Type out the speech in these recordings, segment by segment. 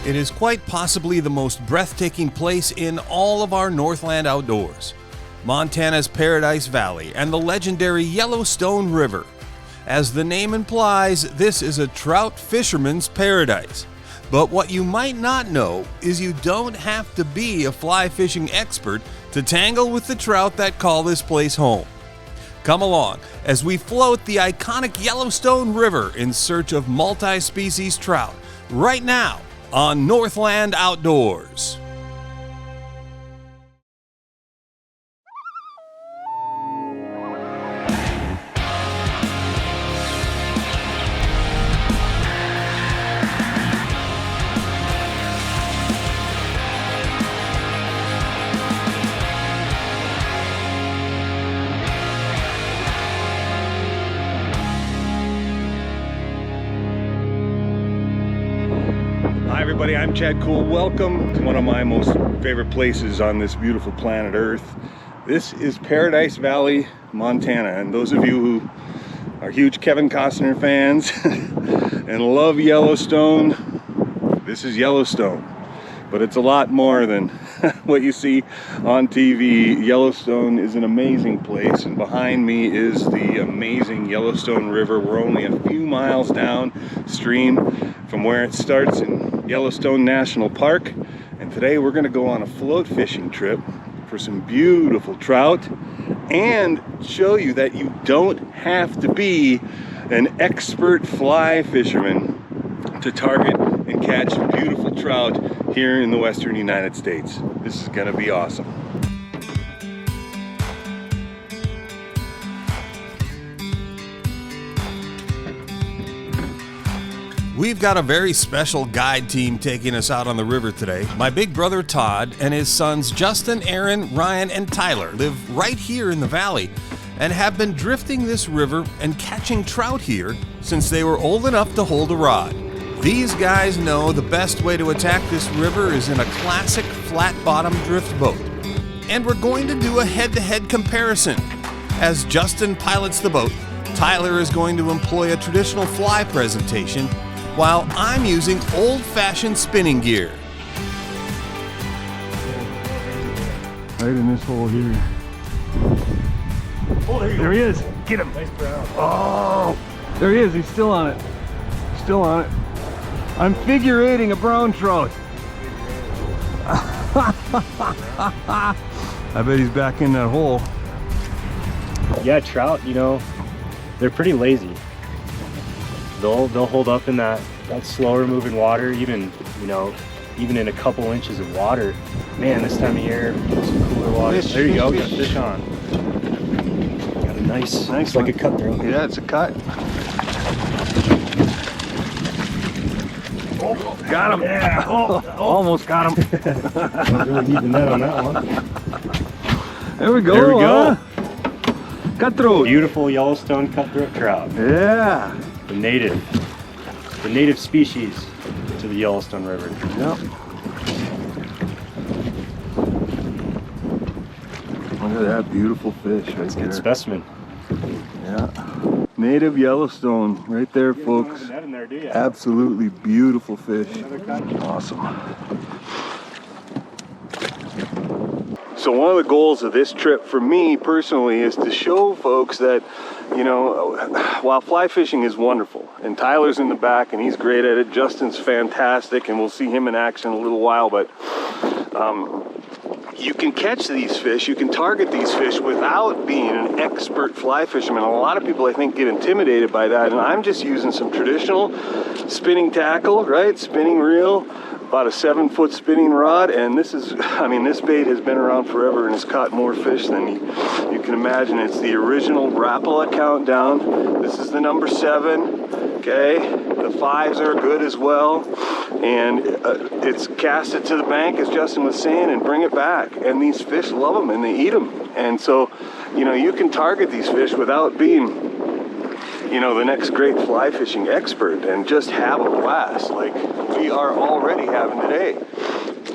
It is quite possibly the most breathtaking place in all of our Northland outdoors. Montana's Paradise Valley and the legendary Yellowstone River. As the name implies, this is a trout fisherman's paradise. But what you might not know is you don't have to be a fly fishing expert to tangle with the trout that call this place home. Come along as we float the iconic Yellowstone River in search of multi-species trout right now on Northland Outdoors. Hi everybody, I'm Chad Cool. Welcome to one of my most favorite places on this beautiful planet Earth. This is Paradise Valley, Montana, and those of you who are huge Kevin Costner fans and love Yellowstone, this is Yellowstone. But it's a lot more than what you see on TV. Yellowstone is an amazing place, and behind me is the amazing Yellowstone River. We're only a few miles downstream from where it starts in Yellowstone National Park, and today we're going to go on a float fishing trip for some beautiful trout and show you that you don't have to be an expert fly fisherman to target and catch beautiful trout here in the western United States. This is going to be awesome. We've got a very special guide team taking us out on the river today. My big brother Todd and his sons Justin, Aaron, Ryan, and Tyler live right here in the valley and have been drifting this river and catching trout here since they were old enough to hold a rod. These guys know the best way to attack this river is in a classic flat-bottom drift boat. And we're going to do a head-to-head comparison. As Justin pilots the boat, Tyler is going to employ a traditional fly presentation while I'm using old-fashioned spinning gear. Right in this hole here. Oh, There he is. Get him. Nice brown. Oh, there he is. He's still on it. Still on it. I'm figure eighting a brown trout. I bet he's back in that hole. Yeah, trout, you know, they're pretty lazy. They'll hold up in that slower moving water, even, you know, even in a couple inches of water. Man, this time of year, some cooler water. Fish, there you go, fish, got fish on. Got a nice Nice like one. a cutthroat. Yeah, it's a cut. Oh, Got him. yeah, Almost got him. don't really need the net on that one. There we go. There we go. Huh? Cutthroat. Beautiful Yellowstone cutthroat trout. Yeah. The native species to the Yellowstone River. Yep. Look at that beautiful fish right It's a there. good specimen. Yeah. Native Yellowstone right there, folks. Net in there, do you? Absolutely beautiful fish. Awesome. So one of the goals of this trip for me personally is to show folks that, you know, while fly fishing is wonderful, and Tyler's in the back and he's great at it, Justin's fantastic, and we'll see him in action in a little while, but you can catch these fish, you can target these fish without being an expert fly fisherman. A lot of people, I think, get intimidated by that, and I'm just using some traditional spinning tackle, right? Spinning reel, about a 7-foot spinning rod, and this is, I mean, this bait has been around forever and has caught more fish than you can imagine. It's the original Rapala countdown. This is the number 7, okay? The 5s are good as well, and it's cast it to the bank, as Justin was saying, and bring it back. And these fish love them and they eat them. And so, you know, you can target these fish without being, you know, the next great fly fishing expert and just have a blast like we are already having today.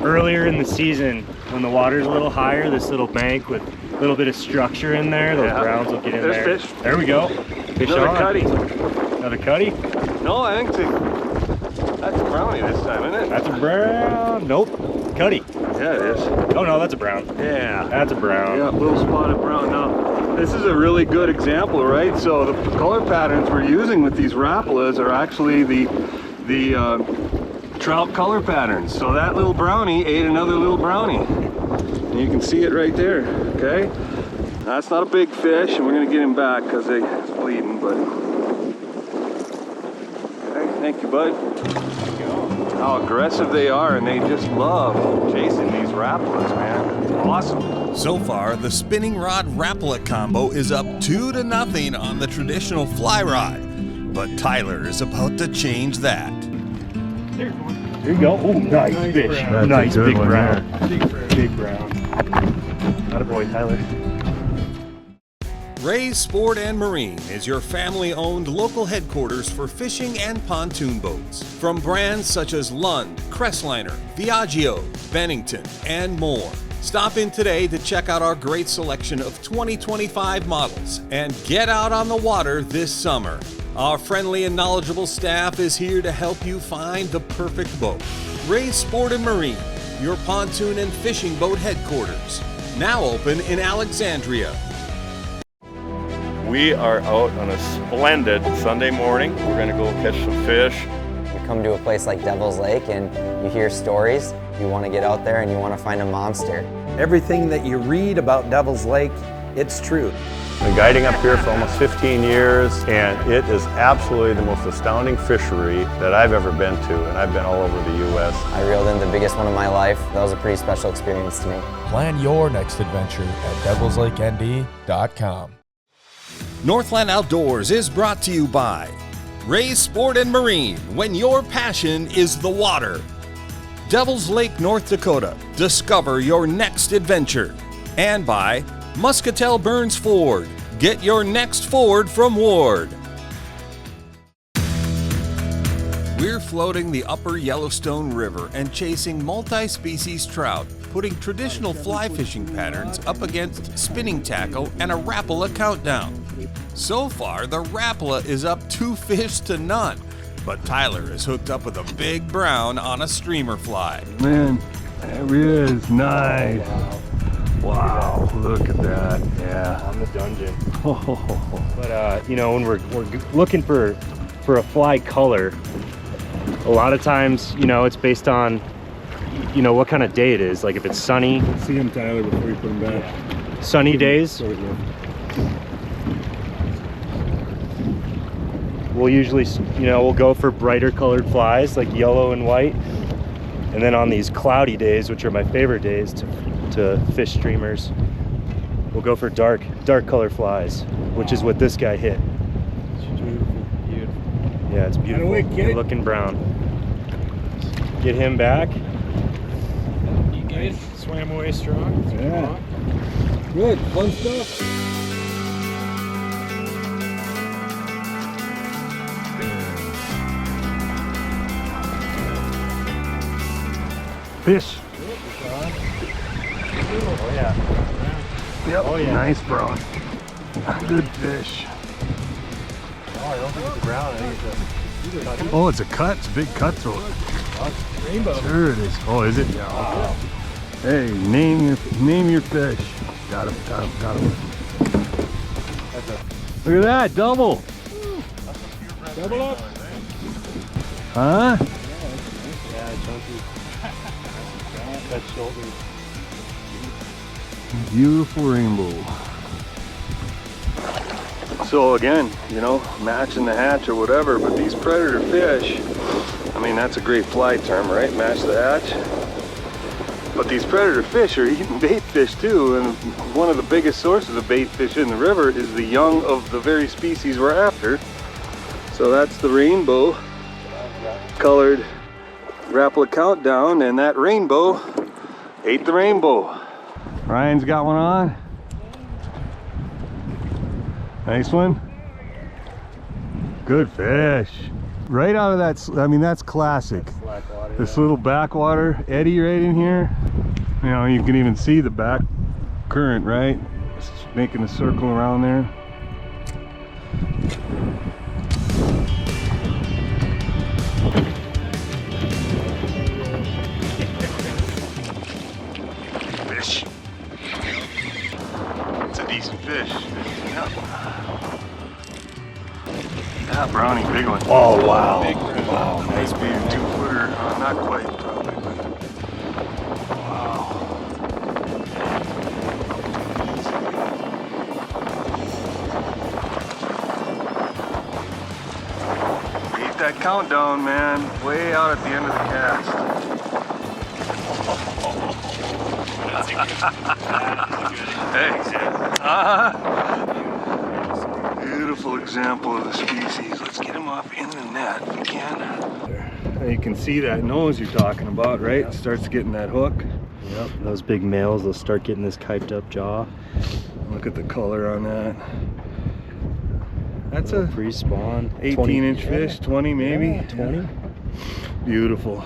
Earlier in the season, when the water's a little higher, this little bank with a little bit of structure in there, those browns will get in there. There's fish. There we go. Fish Another on. cutty. Another cutty? No, I think that's a brownie this time, isn't it? That's a brown. Nope. Cuddy. Yeah, it is. Oh no, that's a brown. Yeah. That's a brown. Yeah, little spotted brown. Now, this is a really good example, right? So the color patterns we're using with these Rapalas are actually the trout color patterns. So that little brownie ate another little brownie. And you can see it right there, okay? That's not a big fish, and we're gonna get him back because he's bleeding, but... Okay, thank you, bud. How aggressive they are, and they just love chasing these Rapalas, man. It's awesome. So far, the spinning rod Rapala combo is up 2-0 on the traditional fly rod. But Tyler is about to change that. There you go. Oh, nice fish. That's Nice a good big one, brown. Big brown. Attaboy, Tyler. Ray's Sport and Marine is your family-owned local headquarters for fishing and pontoon boats. From brands such as Lund, Crestliner, Viaggio, Bennington, and more. Stop in today to check out our great selection of 2025 models and get out on the water this summer. Our friendly and knowledgeable staff is here to help you find the perfect boat. Ray's Sport and Marine, your pontoon and fishing boat headquarters. Now open in Alexandria. We are out on a splendid Sunday morning. We're gonna go catch some fish. You come to a place like Devil's Lake and you hear stories, you want to get out there and you want to find a monster. Everything that you read about Devil's Lake, it's true. Been guiding up here for almost 15 years, and it is absolutely the most astounding fishery that I've ever been to, and I've been all over the U.S. I reeled in the biggest one of my life. That was a pretty special experience to me. Plan your next adventure at devilslakend.com. Northland Outdoors is brought to you by Ray's Sport and Marine, when your passion is the water. Devil's Lake, North Dakota, discover your next adventure. And by Muscatel Burns Ford, get your next Ford from Ward. We're floating the upper Yellowstone River and chasing multi-species trout, putting traditional fly fishing patterns up against spinning tackle and a Rapala countdown. So far, the Rapala is up 2 fish to none, but Tyler is hooked up with a big brown on a streamer fly. Man, there he is. Nice. Wow, look at that. Yeah. On the dungeon. But you know, when we're looking for a fly color, a lot of times, you know, it's based on, you know, what kind of day it is. Like if it's sunny. See him, Tyler, before you put him back. Sunny days, we'll usually, you know, we'll go for brighter colored flies like yellow and white. And then on these cloudy days, which are my favorite days to fish streamers, we'll go for dark color flies, which is what this guy hit. Beautiful. Yeah, it's beautiful. Good looking brown. Get him back. You good? Swam away strong. Yeah. Good, fun stuff. Fish. Oh yeah. Yep. Oh, yeah. Nice brown. Good fish. Oh, I don't think it's a brown. I think it's a Oh, it's a cut. It's a big cutthroat. rainbow. Sure it is. Oh, is it? Yeah. Wow. Hey, name your fish. Got him. Look at that, double. Double up. Huh? Yeah, chunky. That shoulder. Beautiful rainbow. So again, you know, matching the hatch or whatever, but these predator fish, I mean, that's a great fly term, right? Match the hatch. But these predator fish are eating bait fish too, and one of the biggest sources of bait fish in the river is the young of the very species we're after. So that's the rainbow colored Rapala countdown, and that rainbow ate the rainbow. Ryan's got one on. Nice one. Good fish. Right out of that, I mean, that's classic. This little backwater eddy right in here. You know, you can even see the back current, right? It's making a circle around there. Oh, wow. Big red. Wow, nice Maybe a big 2-footer. Not quite, probably, but wow. Beat that countdown, man. Way out at the end of the cast. Hey. Beautiful example of the species. Let's get him off in the net if we can. You can see that nose you're talking about, right? It starts getting that hook. Yep, those big males, they'll start getting this kyped up jaw. Look at the color on that. That's a Pre-spawn. 18-inch fish, 20 maybe. Yeah, 20. Beautiful.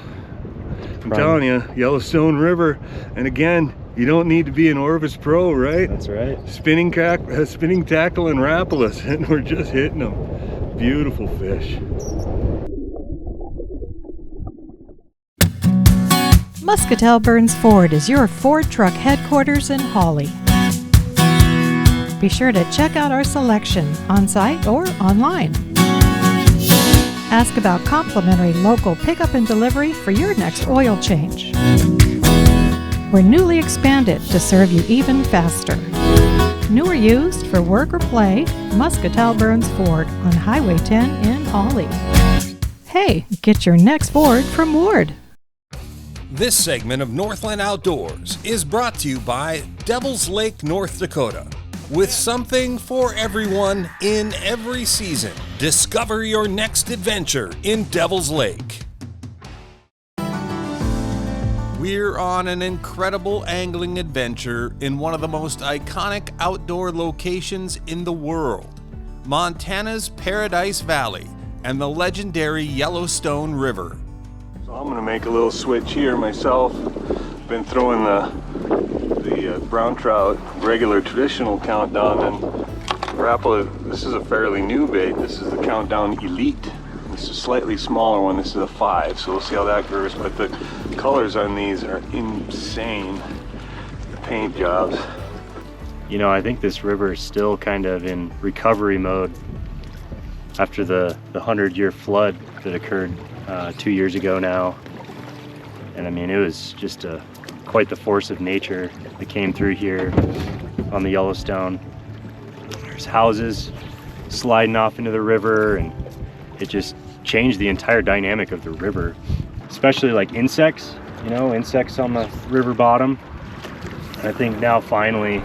I'm telling you, Yellowstone River. And again, you don't need to be an Orvis pro, right? That's right. Spinning tackle and Rapalus, and we're just hitting them. Beautiful fish. Muscatel Burns Ford is your Ford truck headquarters in Hawley. Be sure to check out our selection on-site or online. Ask about complimentary local pickup and delivery for your next oil change. We're newly expanded to serve you even faster. New or used for work or play, Muscatel Burns Ford on Highway 10 in Hawley. Hey, get your next Ford from Ward. This segment of Northland Outdoors is brought to you by Devil's Lake, North Dakota. With something for everyone in every season. Discover your next adventure in Devil's Lake. We're on an incredible angling adventure in one of the most iconic outdoor locations in the world, Montana's Paradise Valley and the legendary Yellowstone River. So I'm gonna make a little switch here myself. Been throwing the brown trout regular traditional countdown, and Rapala, this is a fairly new bait. This is the Countdown Elite. This is a slightly smaller one. This is a 5, so we'll see how that goes. But the colors on these are insane. The paint jobs. You know, I think this river is still kind of in recovery mode after the 100-year flood that occurred 2 years ago now. And I mean, it was just quite the force of nature that came through here on the Yellowstone. There's houses sliding off into the river, and it just changed the entire dynamic of the river, especially like insects, you know, insects on the river bottom. And I think now finally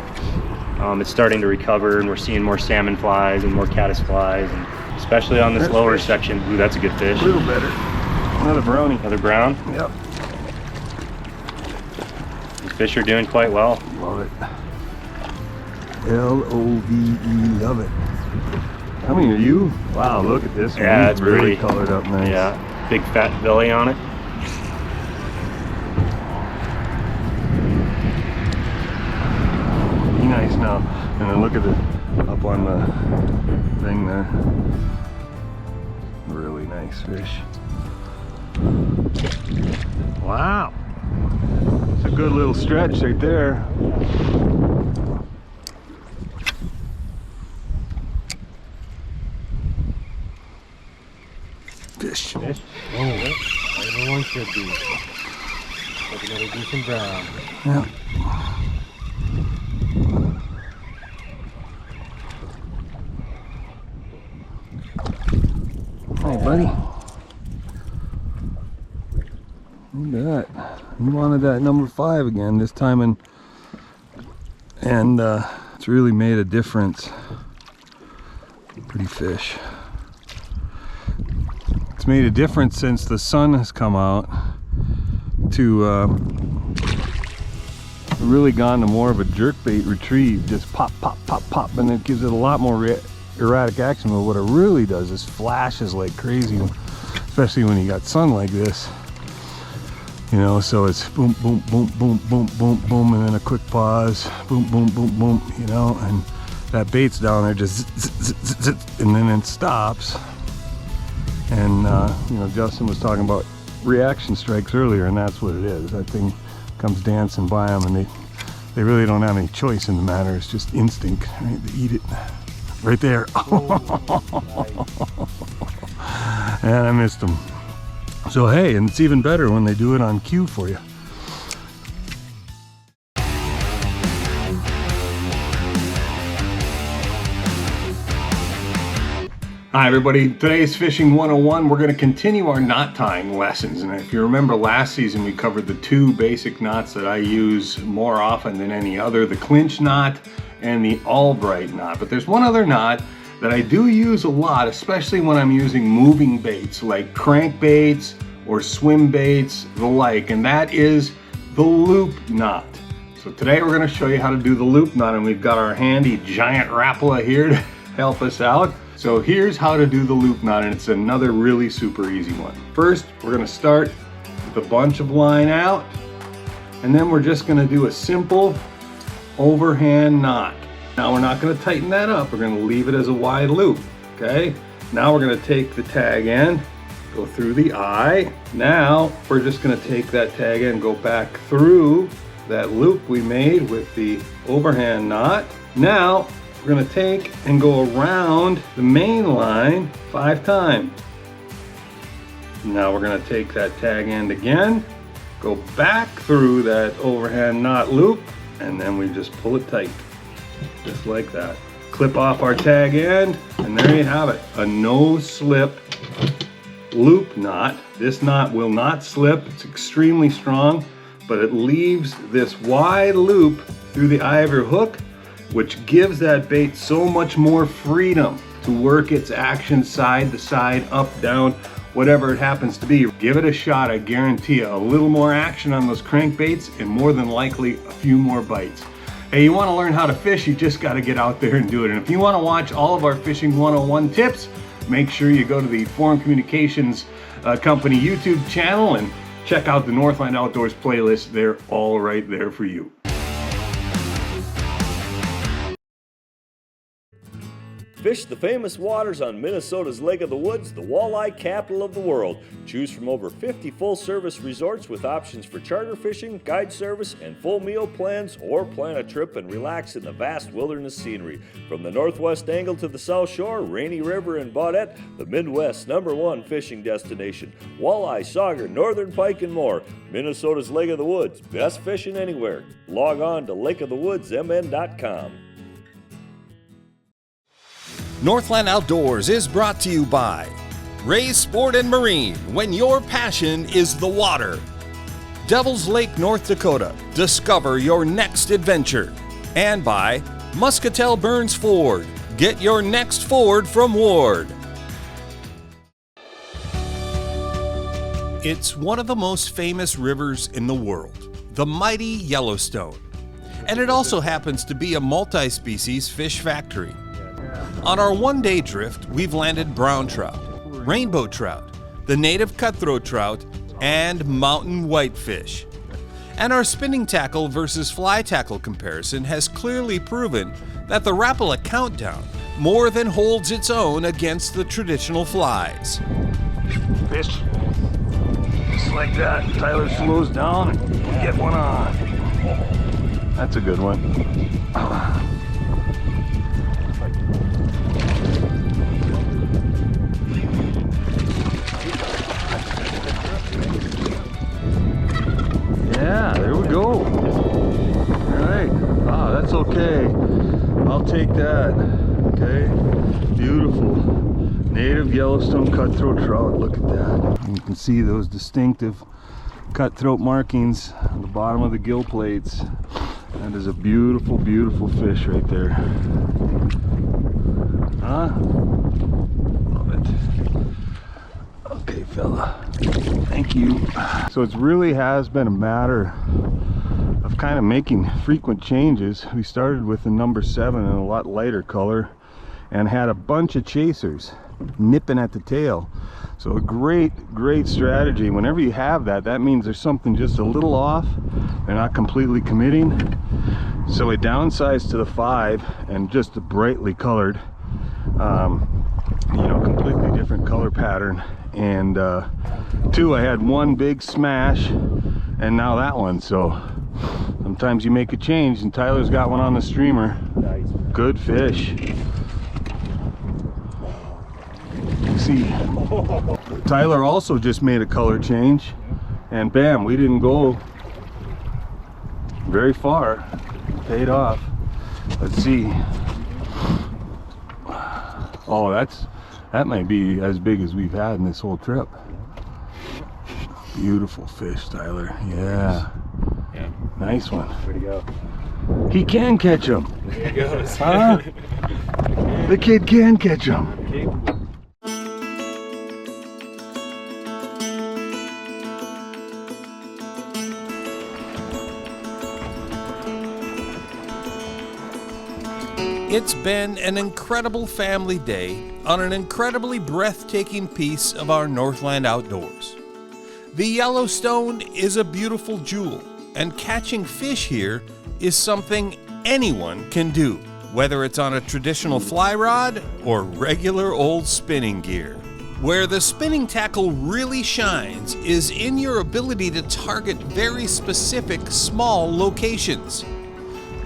it's starting to recover, and we're seeing more salmon flies and more caddis flies, and especially on this lower section. Ooh, that's a good fish. A little better. Another brownie. Another brown. Yep. These fish are doing quite well. Love it. L-O-V-E, love it. How many are you? Wow, look at this one. Yeah, He's it's really pretty. colored up nice. Yeah, big fat belly on it. Be nice now. And then look at it up on the thing there. Really nice fish. Wow. It's a good little stretch right there. Fish. Fish? Oh, everyone should be. Like another decent brown. Yeah. Hey, buddy. Look at that. You wanted that number 5 again this time, and it's really made a difference. Pretty fish. It's made a difference since the sun has come out to really gone to more of a jerkbait retrieve, just pop, pop, pop, pop, and it gives it a lot more erratic action. But what it really does is flashes like crazy, especially when you got sun like this. You know, so it's boom, boom, boom, boom, boom, boom, boom, and then a quick pause, boom, boom, boom, boom, you know, and that bait's down there just zzz, zzz, zzz, zzz, and then it stops. And you know, Justin was talking about reaction strikes earlier, and that's what it is. That thing comes dancing by them, and they really don't have any choice in the matter. It's just instinct, right? They eat it right there. and I missed them. So hey, and it's even better when they do it on cue for you. Hi everybody, today's Fishing 101. We're going to continue our knot tying lessons, and if you remember last season we covered the two basic knots that I use more often than any other, the clinch knot and the Albright knot. But there's one other knot that I do use a lot, especially when I'm using moving baits like crankbaits or swim baits, the like, and that is the loop knot. So today we're going to show you how to do the loop knot, and we've got our handy giant Rapala here to help us out. So here's how to do the loop knot, and it's another really super easy one. First, we're gonna start with a bunch of line out, and then we're just gonna do a simple overhand knot. Now we're not gonna tighten that up, we're gonna leave it as a wide loop, okay? Now we're gonna take the tag end, go through the eye. Now we're just gonna take that tag end, go back through that loop we made with the overhand knot. Now, we're going to take and go around the main line 5 times. Now we're going to take that tag end again, go back through that overhand knot loop, and then we just pull it tight, just like that. Clip off our tag end, and there you have it, a no-slip loop knot. This knot will not slip, it's extremely strong, but it leaves this wide loop through the eye of your hook, which gives that bait so much more freedom to work its action side to side, up, down, whatever it happens to be. Give it a shot, I guarantee you. A little more action on those crankbaits and more than likely a few more bites. Hey, you want to learn how to fish, you just got to get out there and do it. And if you want to watch all of our Fishing 101 tips, make sure you go to the Forum Communications Company YouTube channel and check out the Northland Outdoors playlist. They're all right there for you. Fish the famous waters on Minnesota's Lake of the Woods, the walleye capital of the world. Choose from over 50 full-service resorts with options for charter fishing, guide service, and full meal plans, or plan a trip and relax in the vast wilderness scenery. From the northwest angle to the south shore, Rainy River and Baudette, the Midwest's #1 fishing destination. Walleye, sauger, northern pike, and more. Minnesota's Lake of the Woods, best fishing anywhere. Log on to lakeofthewoodsmn.com. Northland Outdoors is brought to you by Ray's Sport and Marine, when your passion is the water. Devil's Lake, North Dakota, discover your next adventure. And by Muscatel Burns Ford, get your next Ford from Ward. It's one of the most famous rivers in the world, the mighty Yellowstone. And it also happens to be a multi-species fish factory. On our one-day drift, we've landed brown trout, rainbow trout, the native cutthroat trout, and mountain whitefish. And our spinning tackle versus fly tackle comparison has clearly proven that the Rapala Countdown more than holds its own against the traditional flies. Fish, just like that. Tyler slows down and we get one on. That's a good one. Yeah, there we go. All right. Ah, that's okay. I'll take that. Okay. Beautiful. Native Yellowstone cutthroat trout. Look at that. And you can see those distinctive cutthroat markings on the bottom of the gill plates. That is a beautiful, beautiful fish right there. Huh? Love it. Okay, fella. Thank you. So it really has been a matter of kind of making frequent changes. We started with the number 7 in a lot lighter color and had a bunch of chasers nipping at the tail. So a great strategy. Whenever you have that, that means there's something just a little off. They're not completely committing. So we downsized to the 5 and just a brightly colored, you know, completely different color pattern. And 2, I had one big smash and now that one. So sometimes you make a change, and Tyler's got one on the streamer. Good fish. see. Tyler also just made a color change, and bam, we didn't go very far. Paid off. Let's see. Oh, that might be as big as we've had in this whole trip. Beautiful fish, Tyler. Yeah. Nice one. Way to go. He can catch them. There he goes. Huh? The kid can catch them. It's been an incredible family day on an incredibly breathtaking piece of our Northland outdoors. The Yellowstone is a beautiful jewel, and catching fish here is something anyone can do, whether it's on a traditional fly rod or regular old spinning gear. Where the spinning tackle really shines is in your ability to target very specific small locations.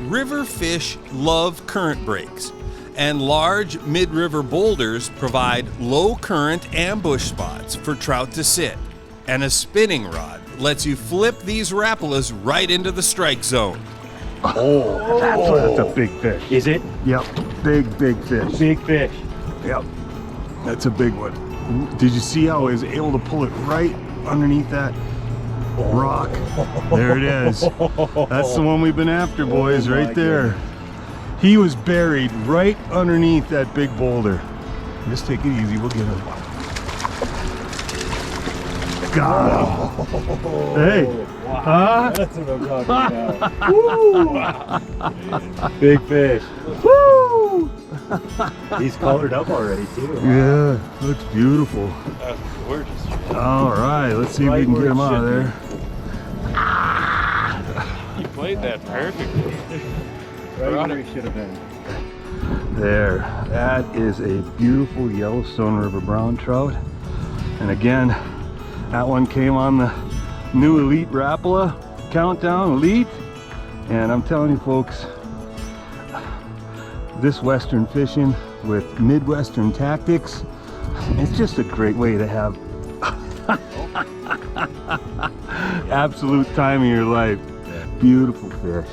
River fish love current breaks, and large mid-river boulders provide low current ambush spots for trout to sit. And a spinning rod lets you flip these rapalas right into the strike zone. Oh, that's a big fish. Is it? Yep, big fish. Big fish. Yep, that's a big one. Did you see how I was able to pull it right underneath that rock? There it is. That's the one we've been after, boys, right there. He was buried right underneath that big boulder. Just take it easy, we'll get him. Got him. Hey. Huh? That's what I'm talking about. Big fish. Woo! He's colored up already too. Yeah, looks beautiful. That's gorgeous. All right, let's see if we can get him out of there. You played that perfectly. Right where he should have been. There, that is a beautiful Yellowstone River brown trout. And again, that one came on the new Elite Rapala Countdown Elite. And I'm telling you folks, this Western fishing with Midwestern tactics, it's just a great way to have absolute time of your life. Beautiful fish.